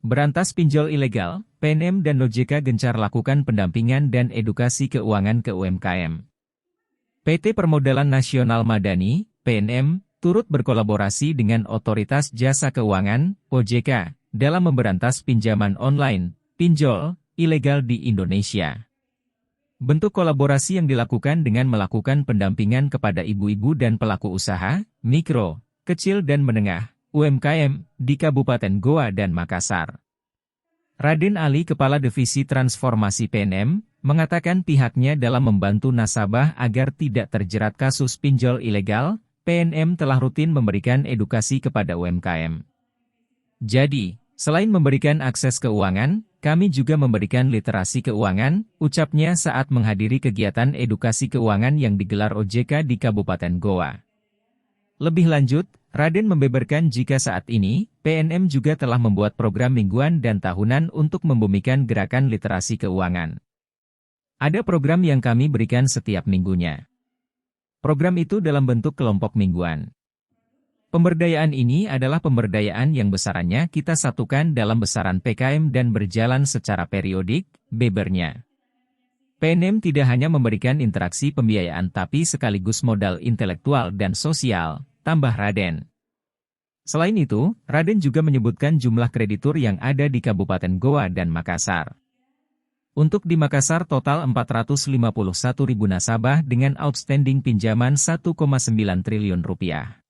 Berantas pinjol ilegal, PNM dan OJK gencar lakukan pendampingan dan edukasi keuangan ke UMKM. PT Permodalan Nasional Madani, PNM, turut berkolaborasi dengan Otoritas Jasa Keuangan, OJK, dalam memberantas pinjaman online, pinjol, ilegal di Indonesia. Bentuk kolaborasi yang dilakukan dengan melakukan pendampingan kepada ibu-ibu dan pelaku usaha, mikro, kecil dan menengah, UMKM, di Kabupaten Goa dan Makassar. Raden Ali Kepala Divisi Transformasi PNM, mengatakan pihaknya dalam membantu nasabah agar tidak terjerat kasus pinjol ilegal, PNM telah rutin memberikan edukasi kepada UMKM. Jadi, selain memberikan akses keuangan, kami juga memberikan literasi keuangan, ucapnya saat menghadiri kegiatan edukasi keuangan yang digelar OJK di Kabupaten Goa. Lebih lanjut, Raden membeberkan jika saat ini, PNM juga telah membuat program mingguan dan tahunan untuk membumikan gerakan literasi keuangan. Ada program yang kami berikan setiap minggunya. Program itu dalam bentuk kelompok mingguan. Pemberdayaan ini adalah pemberdayaan yang besarannya kita satukan dalam besaran PKM dan berjalan secara periodik, bebernya. PNM tidak hanya memberikan interaksi pembiayaan tapi sekaligus modal intelektual dan sosial, tambah Raden. Selain itu, Raden juga menyebutkan jumlah kreditur yang ada di Kabupaten Goa dan Makassar. Untuk di Makassar total 451.000 nasabah dengan outstanding pinjaman 1,9 triliun rupiah.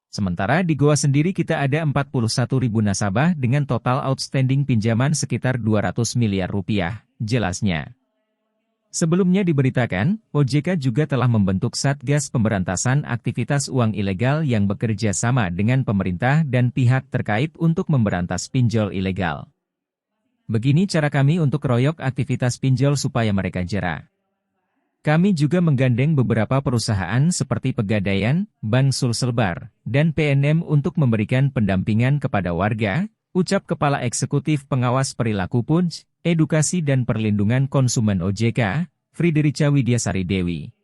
Sementara di Goa sendiri kita ada 41.000 nasabah dengan total outstanding pinjaman sekitar 200 miliar rupiah, jelasnya. Sebelumnya diberitakan, OJK juga telah membentuk Satgas Pemberantasan Aktivitas Uang Ilegal yang bekerja sama dengan pemerintah dan pihak terkait untuk memberantas pinjol ilegal. Begini cara kami untuk royok aktivitas pinjol supaya mereka jera. Kami juga menggandeng beberapa perusahaan seperti Pegadaian, Bank Sulselbar, dan PNM untuk memberikan pendampingan kepada warga, ucap Kepala Eksekutif Pengawas Perilaku PUNJ, Edukasi dan Perlindungan Konsumen OJK, Friederica Widyasari Dewi.